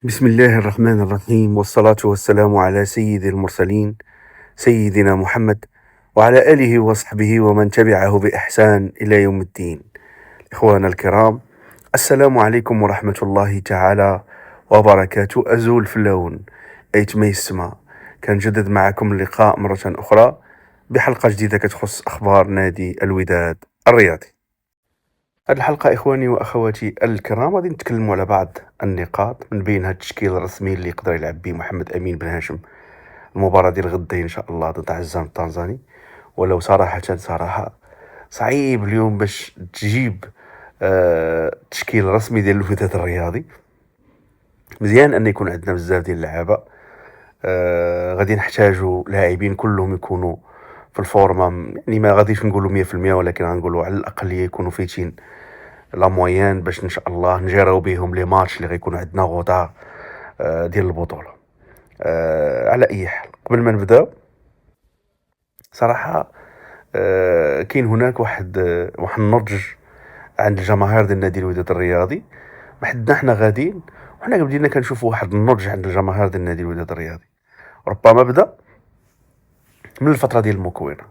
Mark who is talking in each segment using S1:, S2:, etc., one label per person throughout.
S1: بسم الله الرحمن الرحيم، والصلاة والسلام على سيد المرسلين سيدنا محمد وعلى آله وصحبه ومن تبعه بإحسان إلى يوم الدين. إخوانا الكرام، السلام عليكم ورحمة الله تعالى وبركاته. أزول في اللون أيت ما يسمى، كنجدد معكم اللقاء مرة أخرى بحلقة جديدة كتخص أخبار نادي الوداد الرياضي. هذه الحلقة إخواني وأخواتي الكرام غادي نتكلموا على بعض النقاط، من بينها التشكيل الرسمي اللي يقدر يلعب به محمد أمين بن هاشم المباراة ديال غدا إن شاء الله ضد عزام التنزاني. ولو صراحة صعيب اليوم باش تجيب تشكيل رسمي ديال الوداد الرياضي. مزيان أن يكون عندنا بزاف ديال اللعابة، غادي نحتاجوا لاعبين كلهم يكونوا في الفورما، يعني ما غاديش نقولوا 100%، ولكن غنقولوا على الأقل يكونوا فايتين لا موين باش ان شاء الله نجراو بهم لي ماتش اللي غيكونوا عندنا غدا ديال البطوله. على اي حال، قبل ما نبداو صراحه كاين هناك واحد النضج عند الجماهير ديال نادي الوداد الرياضي. حنا غاديين وحنا بدينا كنشوفوا واحد النضج عند الجماهير ديال نادي الوداد الرياضي، ربما بدا من الفتره ديال المكونه،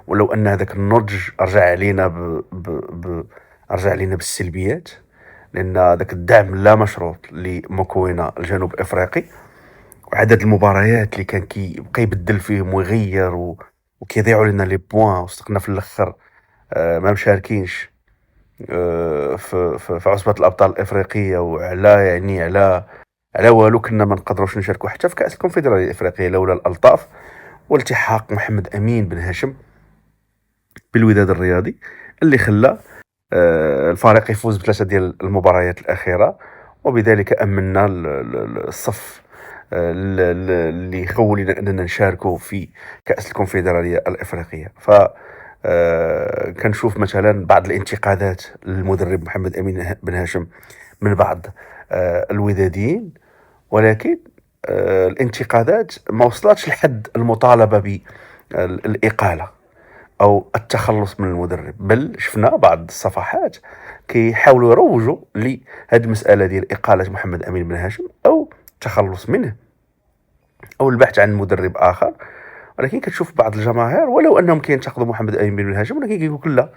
S1: ولو ان هذاك النضج رجع علينا رجع علينا بالسلبيات، لان ذاك الدعم لا مشروط لمكونه الجنوب افريقي وعدد المباريات اللي كان كيبقى يبدل فيهم ويغير وكيضيعوا لنا لي بوين، وصدقنا في الاخر ما مشاركينش في عصبة الابطال الافريقيه، وعلى يعني على والو كنا ما نقدروش نشاركوا حتى في كاس الكونفدراليه الافريقيه لولا الالطاف والتحاق محمد امين بن هاشم بالوداد الرياضي اللي خلى الفريق يفوز بثلاثه ديال المباريات الاخيره، وبذلك امنا الصف اللي يخولنا اننا نشاركوا في كاس الكونفدراليه الافريقيه. ف كنشوف مثلا بعض الانتقادات للمدرب محمد امين بن هاشم من بعض الوداديين، ولكن الانتقادات ما وصلتش لحد المطالبه بالاقاله او التخلص من المدرب، بل شفنا بعض الصفحات كيحاولوا يروجوا لهذه المساله ديال اقاله محمد امين بن هاشم او التخلص منه او البحث عن مدرب اخر. ولكن كتشوف بعض الجماهير ولو انهم كينتقدوا محمد امين بن هاشم، ولكن كيقول لك لا،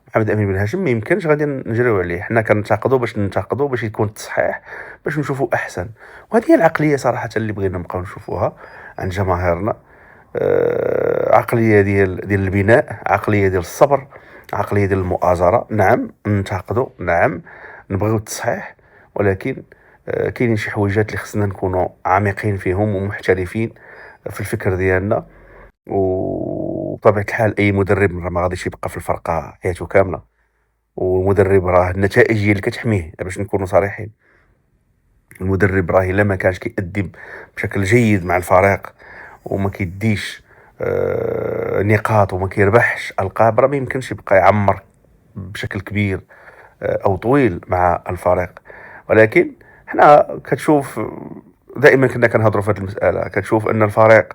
S1: محمد امين بن هاشم ما يمكنش غادي نجريو عليه، حنا كننتقدوا باش ننتقدوا باش يكون التصحيح باش نشوفوا احسن. وهذه هي العقليه صراحه اللي بغينا نبقاو نشوفوها عند جماهيرنا، عقليه ديال البناء، عقليه ديال الصبر، عقليه ديال المؤازره. نعم ننتقدوا، نعم نبغيو التصحيح، ولكن كاينين شي حويجات اللي خصنا نكونوا عميقين فيهم ومحترفين في الفكر ديالنا. وبطبيعه الحال اي مدرب ما غاديش يبقى في الفرقه حياته كامله، والمدرب راه النتائج هي اللي كتحميه باش نكونوا صريحين. المدرب راه الا ما كانش كيأدي بشكل جيد مع الفريق وما كيديش نقاط وما كيربحش القاب، راه ما يمكنش يبقى يعمر بشكل كبير او طويل مع الفريق. ولكن حنا كتشوف دائما كنا كنهضروا في هذه المساله، كتشوف ان الفريق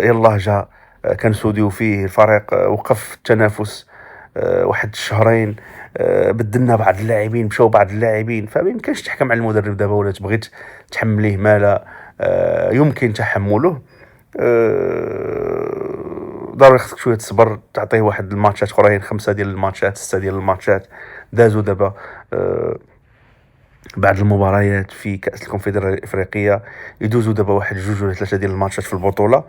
S1: يلاه جا كنسوديو فيه، الفريق وقف التنافس واحد الشهرين، بدلنا بعض اللاعبين، مشاو بعض اللاعبين، فما يمكنش تحكم على المدرب دابا ولا تبغي تحمليه ما لا يمكن تحمله. ضروري خصك شويه تصبر، تعطيه واحد الماتشات اخرين، 5 ديال الماتشات، 6 ديال الماتشات دازوا دابا، بعد المباريات في كاس الكونفدراليه الافريقيه يدوزوا دابا واحد 2 ولا 3 ديال الماتشات في البطوله،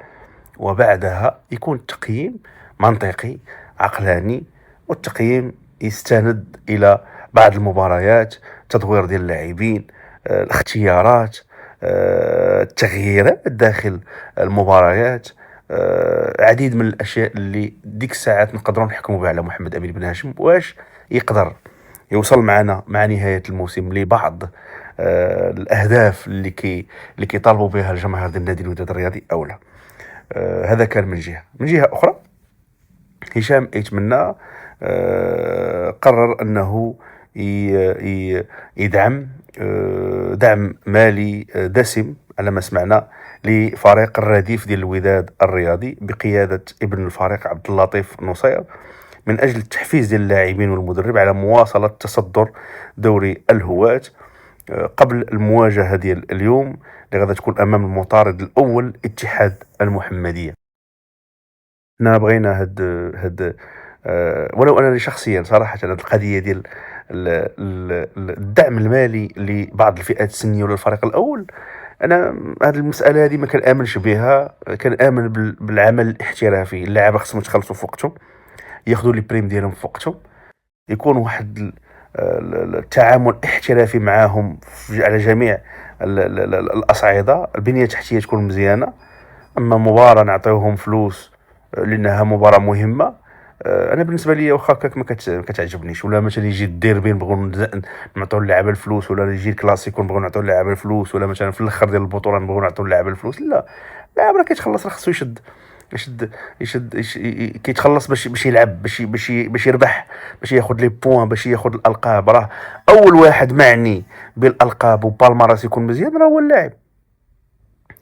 S1: وبعدها يكون التقييم منطقي عقلاني، والتقييم يستند الى بعض المباريات، تدوير ديال اللاعبين، الاختيارات، التغييرات داخل المباريات، عديد من الاشياء اللي ديك الساعات نقدروا نحكموا بها على محمد امين بن هاشم واش يقدر يوصل معنا مع نهايه الموسم لبعض الاهداف اللي كيطالبوا بها الجماهير ديال النادي الوداد الرياضي او لا. هذا كان من جهه. من جهه اخرى، هشام يتمنى قرر انه يدعم دعم مالي دسم على ما سمعنا لفريق الرديف ديال الوداد الرياضي بقياده ابن الفريق عبد اللطيف نصير، من اجل التحفيز ديال اللاعبين والمدرب على مواصله تصدر دوري الهواة. قبل المواجهة ديال اليوم اللي غادا تكون أمام المطارد الأول اتحاد المحمدية. حنا بغينا هاد ولو أنني شخصيا صراحة هاد القضية ديال الدعم المالي لبعض الفئات السنية ولا الفريق الأول، أنا هاد المسألة هادي ما كنآمنش بها. كنآمن بالعمل الاحترافي. اللاعبة خصهم يتخلصوا في وقتهم، ياخذوا لي بريم ديالهم في وقتهم، يكون واحد التعامل احترافي معاهم على جميع الأصعدة. البنية التحتية تكون مزيانة. أما مباراة نعطيوهم فلوس لأنها مباراة مهمة، أنا بالنسبة لي واخا هكاك ما كتعجبنيش. ولا مثلا يجي الديربي نبغيو نعطيو اللعابة الفلوس، ولا يجي الكلاسيكو نبغيو نعطيو اللعابة الفلوس، ولا مثلا في الآخر ديال البطولة نبغيو نعطيو اللعابة الفلوس. لا، اللاعب راه كيتخلص، راه خصو يشد كيتخلص باش يلعب، باش يربح، باش ياخذ لي بوان، باش ياخذ الألقاب. راه أول واحد معني بالألقاب وبالماراس يكون مزيان راه هو اللاعب.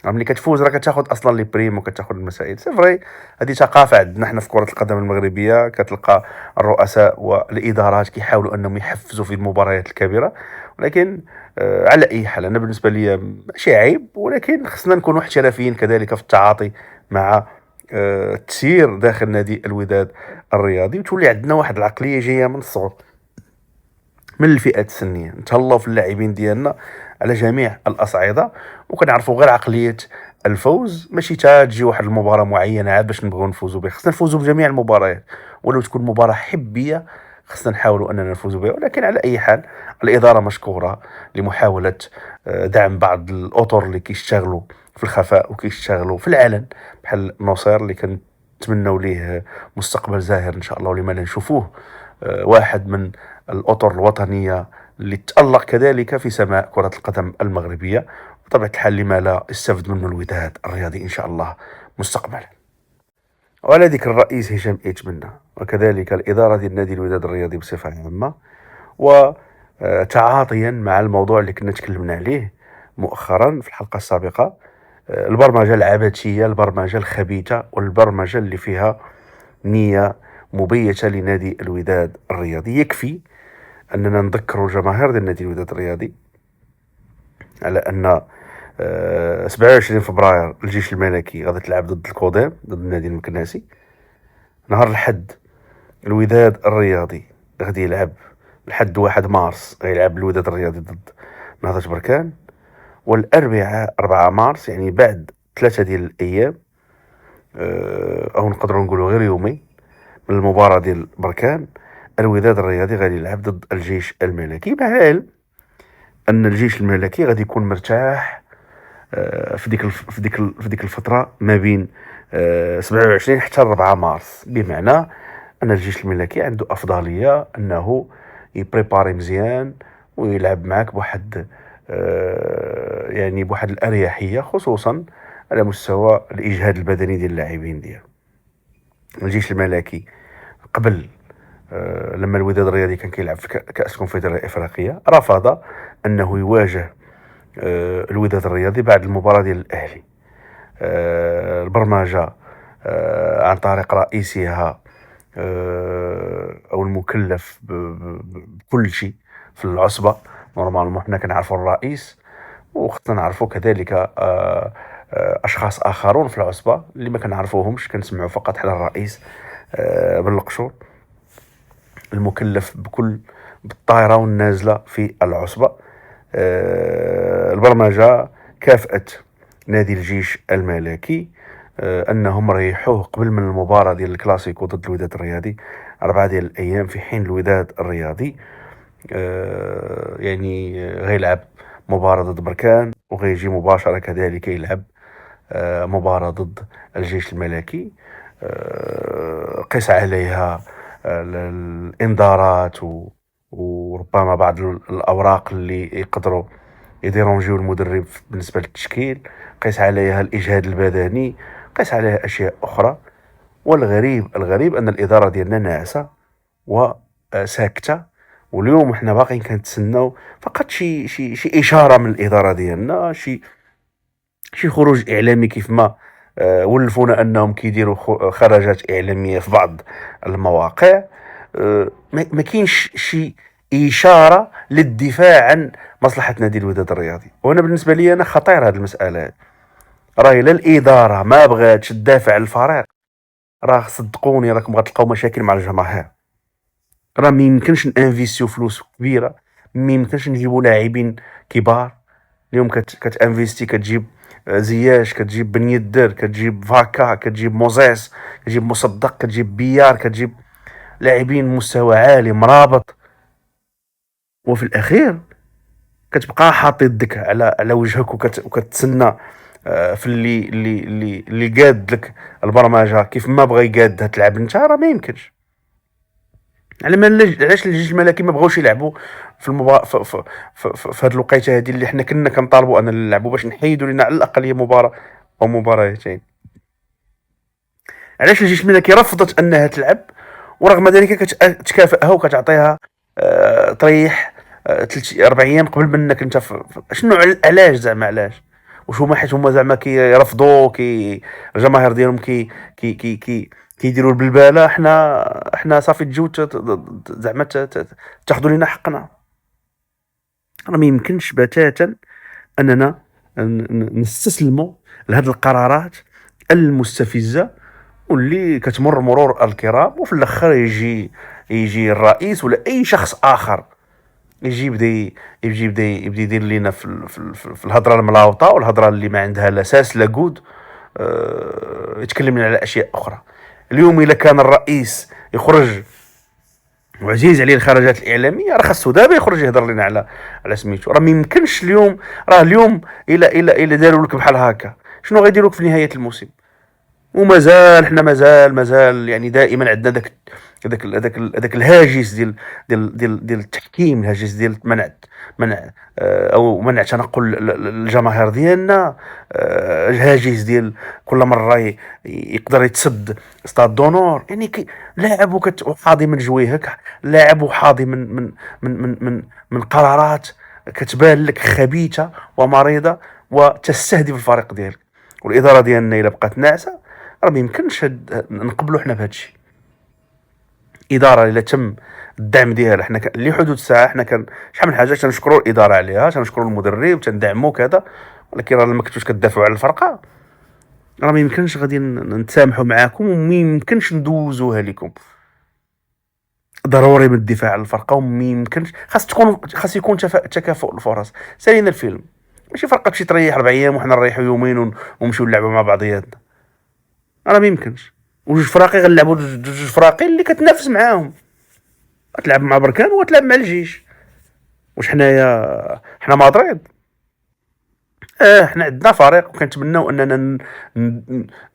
S1: ملي كتفوز راه كتاخذ اصلا لي بريم وكتاخذ المسائل. سي فري، هذه ثقافه عندنا حنا في كره القدم المغربيه. كتلقى الرؤساء والادارات كيحاولوا انهم يحفزوا في المباريات الكبيره، ولكن على اي حال انا بالنسبه لي ماشي عيب، ولكن خصنا نكونوا احترافيين كذلك في التعاطي مع التسيير داخل نادي الوداد الرياضي، وتولي عندنا واحد العقليه جايه من الصغر، من الفئات السنيه. نتهلاو في اللاعبين ديالنا على جميع الاصعده، وكنعرفوا غير عقليه الفوز، ماشي تا تجي واحد المباراه معينه عاد باش نبغيو نفوزوا بها. خصنا نفوزوا بجميع المباريات، ولو تكون مباراه حبيه خصنا نحاولوا اننا نفوزوا بها. ولكن على اي حال الاداره مشكوره لمحاوله دعم بعض الاطر اللي كيشتغلوا في الخفاء وكيشتغلوا في العلن، بحال نصير اللي كنتمنوا ليه مستقبل زاهر ان شاء الله، ولما لا نشوفوه واحد من الأطر الوطنية اللي تألق كذلك في سماء كرة القدم المغربية. بطبيعة الحال لما لا يستفد منه الوداد الرياضي إن شاء الله مستقبلا. وعلى ذكر الرئيس هشام إيتمنى، وكذلك الإدارة ديال نادي الوداد الرياضي بصفة عامة، وتعاطيا مع الموضوع اللي كنا تكلمنا عليه مؤخرا في الحلقة السابقة، البرمجة العبثية، البرمجة الخبيثة، والبرمجة اللي فيها نية مبيتة لنادي الوداد الرياضي. يكفي أننا نذكر جماهير ديال نادي الوداد الرياضي على أن 27 فبراير الجيش الملكي غادي تلعب ضد الكوديم، ضد النادي المكناسي. نهار الحد الوداد الرياضي غادي يلعب، الحد 1 مارس غيلعب الوداد الرياضي ضد نهضة بركان. والأربعاء 4 مارس يعني بعد 3 ديال الأيام، أو نقدروا نقولوا غير يومين من المباراة ديال بركان، الوداد الرياضي غادي يلعب ضد الجيش الملكي. مع العلم ان الجيش الملكي غادي يكون مرتاح في ديك الفتره ما بين 27 حتى 4 مارس، بمعنى ان الجيش الملكي عنده افضليه انه يبريباري مزيان ويلعب معك بواحد يعني بواحد الاريحيه، خصوصا على مستوى الاجهاد البدني ديال اللاعبين ديالو. الجيش الملكي قبل لما الوداد الرياضي كان كيلعب في كأس الكونفدرالية الإفريقية رفض أنه يواجه الوداد الرياضي بعد المباراة ديال الأهلي. البرمجة عن طريق رئيسها أو المكلف بكل شيء في العصبة. نورمالمون حنا كنعرفوا الرئيس، وخصنا نعرفوا كذلك أشخاص آخرون في العصبة اللي ما كنعرفوهمش، كنسمعوا فقط على الرئيس بن القشور، المكلف بكل بالطائرة والنازلة في العصبة. البرمجة كافأت نادي الجيش الملكي أنهم ريحوه قبل من المباراة ديال الكلاسيكو ضد الوداد الرياضي 4 ديال الأيام، في حين الوداد الرياضي يعني غيلعب مباراة ضد بركان، وغيجي مباشرة كذلك يلعب مباراة ضد الجيش الملكي. قس عليها الانذارات وربما بعض الاوراق اللي يقدروا يديرونجيو المدرب بالنسبه للتشكيل، قيس عليها الاجهاد البدني، قيس عليها اشياء اخرى. والغريب ان الاداره ديالنا ناعسه وساكته، واليوم حنا باقيين كنتسناو فقط شي اشاره من الاداره ديالنا، شي خروج اعلامي كيف ما ولفونا انهم كيديروا خرجات اعلاميه في بعض المواقع. ما كاينش شي اشاره للدفاع عن مصلحه نادي الوداد الرياضي. وانا بالنسبه لي انا خطير هذه المساله. راهي لا الاداره ما بغاتش تدافع على الفريق، راه صدقوني راكم غتلقاو مشاكل مع الجماهير. راه ما يمكنش نانفيستيو فلوس كبيره، ما يمكنش نجيبوا لاعبين كبار. اليوم كتانفيستي، كتجيب زياش، كتجيب بن يدر، كتجيب فاكا، كتجيب موزيس، كتجيب مصدق، كتجيب بيار، كتجيب لاعبين مستوى عالي مرابط، وفي الاخير كتبقى حاطط يدك على وجهك وكتسنى في اللي قاد لك البرمجه كيف ما بغى يقادها تلعب انت. راه ما يمكنش. علاش الجيش الملكي ما بغاوش يلعبوا في المبا في هذه الوقيته هذه اللي حنا كنا كنطالبوا ان نلعبوا باش نحيدوا لنا على الاقل هي مباراه او مباراتين؟ علاش الجيش الملكي رفضت انها تلعب ورغم ذلك كتكافئها وكتعطيها تريح 4 ايام قبل منك انت شنو علاش زعما علاش؟ واش هما حيت هما زعما كيرفضوا الجماهير ديالهم كيديروا البلباله؟ حنا صافي تجيو زعما تاخذوا لنا حقنا. راه ما يمكنش بتاتا اننا نستسلموا لهذه القرارات المستفزه واللي كتمر مرور الكرام، وفي الاخر يجي الرئيس ولا اي شخص اخر يبدا يدير لنا في الهضره الملاوطه والهضره اللي ما عندها لا اساس لا جود. يتكلم لنا على اشياء اخرى. اليوم الا كان الرئيس يخرج وعزيز عليه الخرجات الاعلاميه، راه خاصو دابا يخرج يهضر لنا على سميتو. راه ما يمكنش اليوم، راه اليوم الا داروا لك بحال هكا شنو غيديروا لك في نهايه الموسم؟ ومازال حنا مازال يعني دائما عندنا داك الهاجس ديال التحكيم، الهاجس ديال منع او منع تنقل الجماهير ديالنا، الهاجس ديال كل مره يقدر يتسد ستاد دونور. يعني لاعب وحاضي من جويهك، لاعب وحاضي من قرارات كتبان لك خبيثه ومريضه وتستهدف الفريق ديالك. والاداره ديالنا الا بقات ناعسه راه ما يمكنش نقبلوا حنا بهذا الشيء. اداره الا تم الدعم ديالها، حنا لحدود الساعه حنا شحال من حاجه تنشكروا الاداره عليها، تنشكروا المدرب تندعموا كذا، ولكن راه ما كنتوش كتدافعوا على الفرقه راه ما يمكنش غادي نتسامحوا معاكم وما يمكنش ندوزوها لكم. ضروري من الدفاع على الفرقه وما يمكنش، خاص يكون تكافؤ الفرص. سالينا الفيلم ماشي فرقه تمشي تريح 4 ايام وحنا نريحوا يومين ونمشيو نلعبوا مع بعضياتنا. راه ما يمكنش. وجوج فراقي غنلعبوا جوج فراقي اللي كتنافس معاهم، غتلعب مع بركان وغتلعب مع الجيش. واش حنا مدريد؟ حنا عندنا فريق وكنتمناو اننا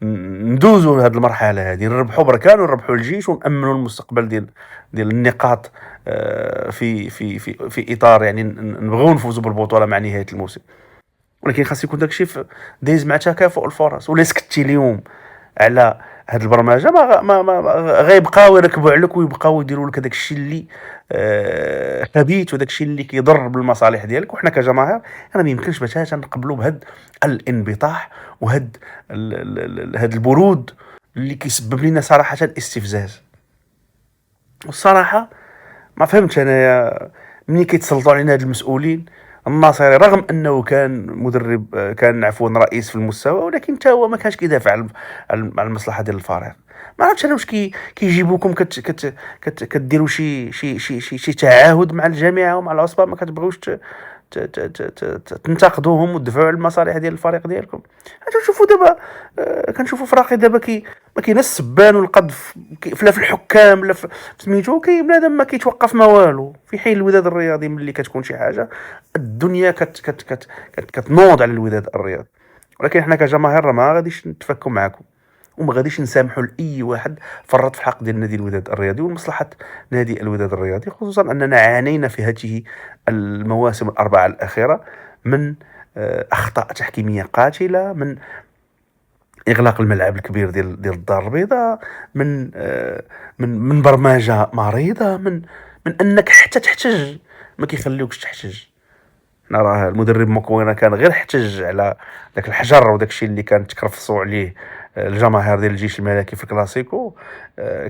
S1: ندوزوا هذه المرحله هذه، نربحوا بركان ونربحوا الجيش ونامنوا المستقبل ديال النقاط في اطار يعني نبغيو نفوزوا بالبطوله مع نهايه الموسم. ولكن خاص يكون داكشي دايز مع تكافؤ الفرص. ولا سكتي اليوم على هاد البرمجه ما غيبقاو يركبوا عليك ويبقاو يديروا لك داك الشيء اللي خبيث وداك الشيء اللي كيضر بالمصالح ديالك. وحنا كجماهير انا ما يمكنش بتاتا نقبلوا بهاد الانبطاح وهاد هاد البرود اللي كيسبب لنا صراحه استفزاز. والصراحه ما فهمتش انايا ملي كيتسلطوا علينا هاد المسؤولين الناصري، رغم انه كان مدرب، كان عفوا رئيس في المستوى، ولكن حتى هو ما كانش كيدافع على المصلحه ديال الفريق. ما عرفتش انا واش كيجيبوكم كديروا شي تعهد مع الجامعه ومع العصبه، ما كتبغيوش تنتقدوهم وتدفعوا على المصالح ديال الفريق ديالكم. كنشوفوا دابا كنشوفوا فراقي دابا ما كايناش السبان والقذف لا في الحكام لا في سميتو، بنادم ما كيتوقف ما والو. في حين الوداد الرياضي ملي كتكون شي حاجه الدنيا كتنوض على الوداد الرياضي. ولكن حنا كجماهير راه ما غاديش نتفكوا معكم وما غاديش نسامحوا لاي واحد فرط في حق ديال نادي الوداد الرياضي ومصلحه نادي الوداد الرياضي، خصوصا اننا عانينا في هذه المواسم الاربعه الاخيره من اخطاء تحكيميه قاتله، من اغلاق الملعب الكبير ديال الدار البيضاء، من برمجه مريضه، من انك حتى تحتج ما كيخليوكش تحتج. حنا راه المدرب مكوينه كان غير احتج على داك الحجر وداك الشيء اللي كان تكرفصوا عليه الجماهير ديال الجيش الملكي في الكلاسيكو.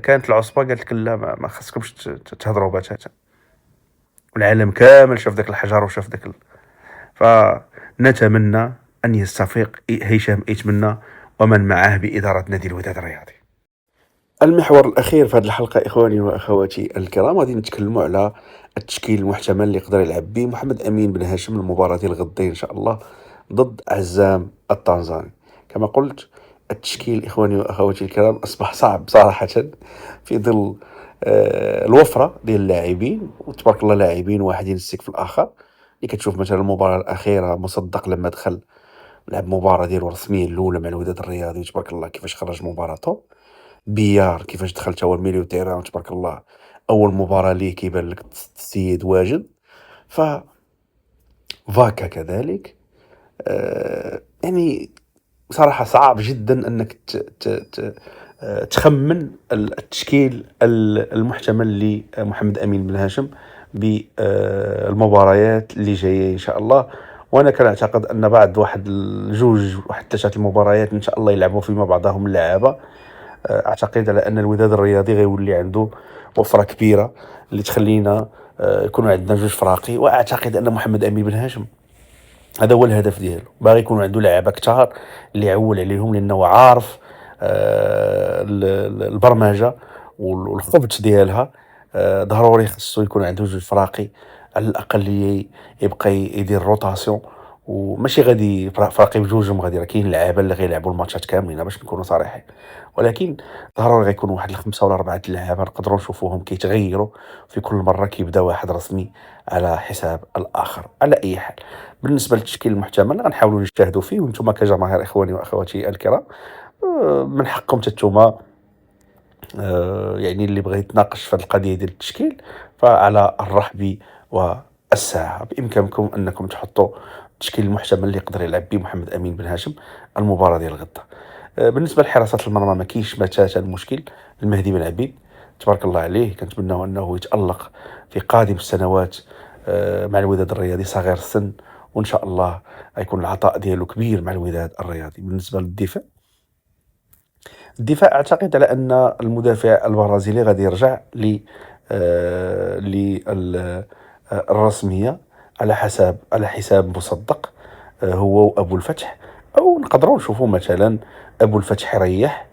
S1: كانت العصبه قالت لك لا ما خصكمش تهضروا بتاتا. والعالم كامل شاف داك الحجر وشاف داك فنتمنى أن يستفيق هشام إيتمنى ومن معه بإدارة نادي الوداد الرياضي. المحور الأخير في هذه الحلقة إخواني وأخواتي الكرام غادي نتكلموا على التشكيل المحتمل اللي يقدر يلعب به محمد أمين بن هاشم المباراة ديال غدين إن شاء الله ضد عزام التنزاني. كما قلت التشكيل إخواني وأخواتي الكرام أصبح صعب صراحة في ظل الوفرة ديال اللاعبين، وتبارك الله لاعبين واحد ينسك في الآخر. اللي كتشوف مثلا المباراة الأخيرة مصدق لما دخل لعب مباراة ديالو رسميا الأولى مع الوداد الرياضي تبارك الله كيفاش خرج مباراة توب. بيار كيفاش دخل تا هو الميليو تيران تبارك الله أول مباراة ليه كيبان لك السيد واجد. ف فاكا كذلك. يعني صراحة صعب جدا أنك تخمن التشكيل المحتمل لمحمد أمين بن هاشم بالمباريات اللي جاية إن شاء الله. وأنا كنعتقد أن بعد واحد الجوج واحد 3 المباريات إن شاء الله يلعبوا فيما بعضهم اللعابة. أعتقد على أن الوداد الرياضي غيولي عنده وفرة كبيرة اللي تخلينا يكون عندنا جوج فراقي. وأعتقد أن محمد أمين بن هاشم هذا هو الهدف ديالو، باغي يكون عنده لعابه كثار اللي يعول عليهم لانه عارف البرمجه والخبط ديالها. ضروري خصو يكون عنده جوج فراقي على الاقل يبقى يدير روتاسيون، وماشي غادي فراقي بجوجهم غادي، راه كاين لعابه اللي غيلعبوا الماتشات كاملين باش نكونوا صريحين، ولكن ضروري غيكون واحد الخمسه ولا 4 لعابه نقدروا نشوفوهم كيتغيروا في كل مره كيبدا واحد رسمي على حساب الاخر. على اي حال بالنسبه للتشكيل المحتمل غنحاولوا نجتهدوا فيه، وانتم كجماهير اخواني واخواتي الكرام من حقكم تتوما يعني اللي بغى يتناقش في هذه القضيه ديال التشكيل فعلى الرحب والسعه بامكانكم انكم تحطوا التشكيل المحتمل اللي يقدر يلعب به محمد امين بن هاشم المباراه ديال غدا. بالنسبه لحراسه المرمى ما كاينش بتاتا المشكل. المهدي بن عبيد تبارك الله عليه كنتمناو انه يتالق في قادم السنوات مع الوداد الرياضي صغير السن، وان شاء الله غيكون العطاء ديالو كبير مع الوداد الرياضي. بالنسبه للدفاع، اعتقد على ان المدافع البرازيلي غادي يرجع للرسميه على حساب مصدق هو وابو الفتح، او نقدروا نشوفوا مثلا ابو الفتح يريح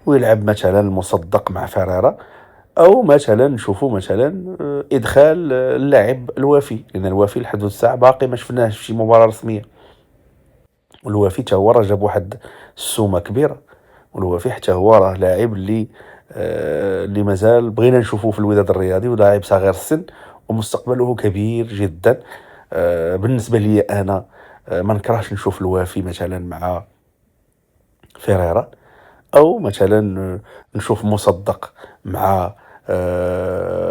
S1: ويلعب مثلا مصدق مع فرارة، او مثلا نشوفوا مثلا ادخال اللاعب الوافي، لان الوافي لحد الساعه باقي ما شفناهش في شي مباراه رسميه. والوافي حتى هو راه جاب واحد السومه كبيره، والوافي حتى هو راه لاعب اللي مازال بغينا نشوفوه في الوداد الرياضي، ولاعب صغير السن ومستقبله كبير جدا. بالنسبه لي انا ما نكرهش نشوف الوافي مثلا مع فيريرا، او مثلا نشوف مصدق مع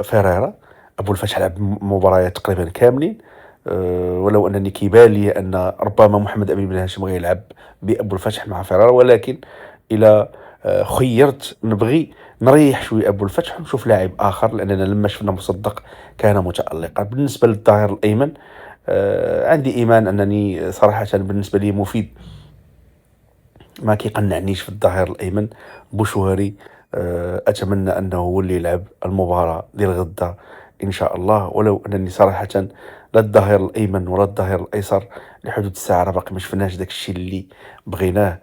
S1: فيريرا. ابو الفتح لعب مباريات تقريبا كاملين، ولو انني كيبان لي ان ربما محمد امين بن هاشم غيلعب بابو الفتح مع فيريرا، ولكن الى خيرت نبغي نريح شويه ابو الفتح ونشوف لاعب اخر، لاننا لما شفنا مصدق كان متالقا. بالنسبه للظهير الايمن عندي ايمان انني صراحه بالنسبه لي مفيد ما كيقنعنيش في الظهير الايمن. بوشواري اتمنى انه هو اللي يلعب المباراه ديال غدا ان شاء الله، ولو انني صراحه لا الظهير الايمن ولا الظهير الايسر لحدود الساعه راه باقي ما شفناش داك الشيء اللي بغيناه.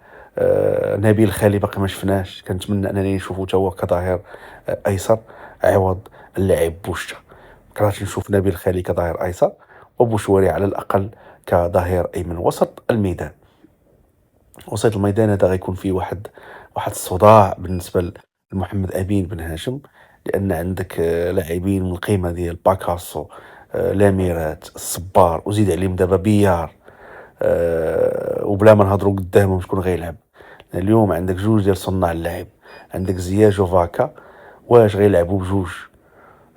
S1: نبيل خالي باقي ما شفناش، كنتمنى انني نشوفو تا هو كظهير ايسر عوض اللاعب بوشتا. كرهت نشوف نبيل خالي كظهير ايسر وبوشواري على الاقل كظهير ايمن. وسط الميدان، وسط الميدان هذا غيكون فيه واحد الصداع بالنسبه لمحمد امين بن هاشم، لان عندك لاعبين من القيمه ديال باكاسو، لاميرات، الصبار، وزيد عليهم دابا بيار، وبلا ما نهضروا قدامهم شكون غيلعب. اليوم عندك جوج ديال صناع اللعب، عندك زياش وفاكا. واش غيلعبوا بجوج؟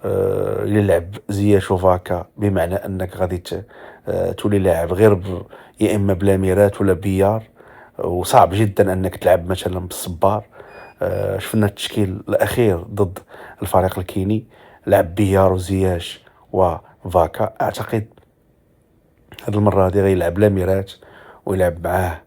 S1: الا لعب زياش وفاكا بمعنى انك غادي تولي لاعب غير يا اما بلاميرات ولا بيار، وصعب جدا انك تلعب مثلا بالصبار. شفنا التشكيل الاخير ضد الفريق الكيني لعب بيار وزياش وفاكا. اعتقد هذه المره هذه غيلعب لاميرات ويلعب معاه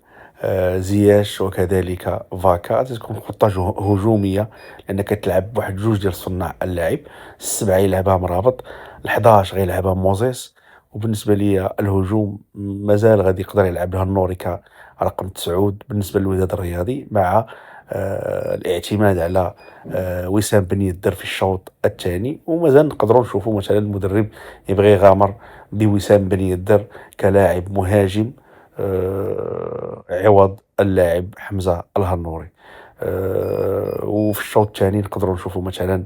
S1: زياش وكذلك فاكا تتكون خطة هجومية، لأنك تلعب بواحد جوج ديال صناع اللعب، السبعة يلعبها مرابط، ال11 غيلعبها موزيس. وبالنسبة ليا الهجوم مازال غادي يقدر يلعبها النوري كرقم 9 بالنسبة للوداد الرياضي، مع الاعتماد على وسام بن يدر في الشوط الثاني. ومازال نقدروا نشوفوا مثلا المدرب يبغي يغامر بوسام بن يدر كلاعب مهاجم عوض اللاعب حمزة الهنوري. وفي الشوط الثاني نقدروا نشوفوا مثلا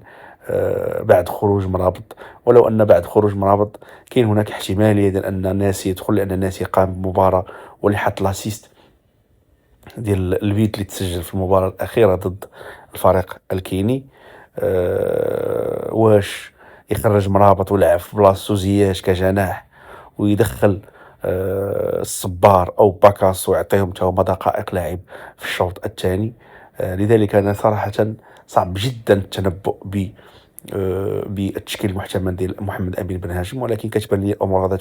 S1: بعد خروج مرابط، ولو ان بعد خروج مرابط كاين هناك احتماليه ديال ان ناسي يدخل، لان ناسي قام بمباراه واللي حط لاسيست ديال البيت اللي تسجل في المباراه الاخيره ضد الفريق الكيني. واش يخرج مرابط ويلعب في بلاصتو زياش كجناح ويدخل الصبار او باكاس ويعطيهم تا هما دقائق لعب في الشوط الثاني. لذلك انا صراحه صعب جدا التنبؤ بالتشكيل المحتمل ديال محمد امين بن هاشم، ولكن كتبان لي الامور غادا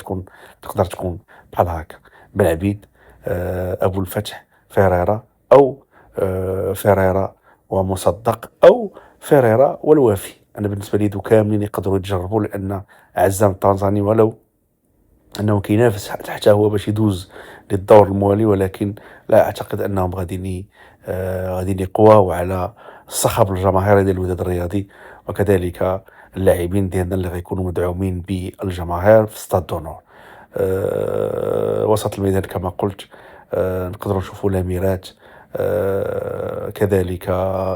S1: تقدر تكون بحال هكا: بن عبيد، ابو الفتح، فيريرا، او فيريرا ومصدق، او فيريرا والوافي. انا بالنسبه لي دو كاملين يقدروا يتجربوا، لان عزام التنزاني ولو انه كينافس حتى هو باش يدوز للدور الموالي، ولكن لا اعتقد انهم غاديين يقواو على الصخب الجماهيري ديال الوداد الرياضي، وكذلك اللاعبين ديالنا اللي غيكونوا مدعومين بالجماهير في ستاد دونور. وسط الميدان كما قلت نقدروا نشوفوا لاميرات، كذلك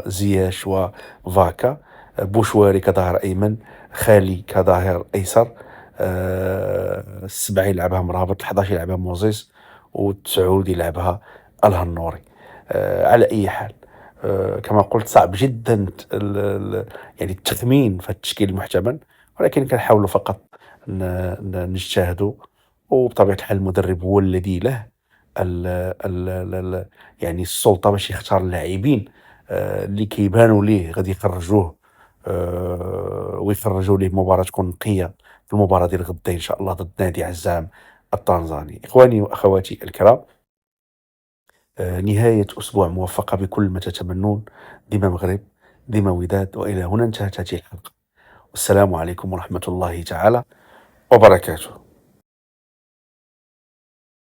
S1: زياش وفاكا، بوشواري كظهير ايمن، خالي كظهير ايسر، السبعة يلعبها مرابط، 11 يلعبها موزيس، والتسعود يلعبها الهنوري. على أي حال، كما قلت صعب جدا يعني التخمين في التشكيل المحتمل، ولكن كنحاولوا فقط نجتهدوا. وبطبيعة الحال المدرب هو الذي له ال ال ال ال يعني السلطة باش يختار اللاعبين اللي كيبانوا ليه غادي يخرجوه، ويخرجوا ليه مباراة تكون نقية في المباراة ديال غدا إن شاء الله ضد نادي عزام التنزاني. إخواني وأخواتي الكرام، نهاية أسبوع موفقة بكل ما تتمنون. ديما مغرب، ديما وداد، وإلى هنا انتهت هذه الحلقة. والسلام عليكم ورحمة الله تعالى وبركاته.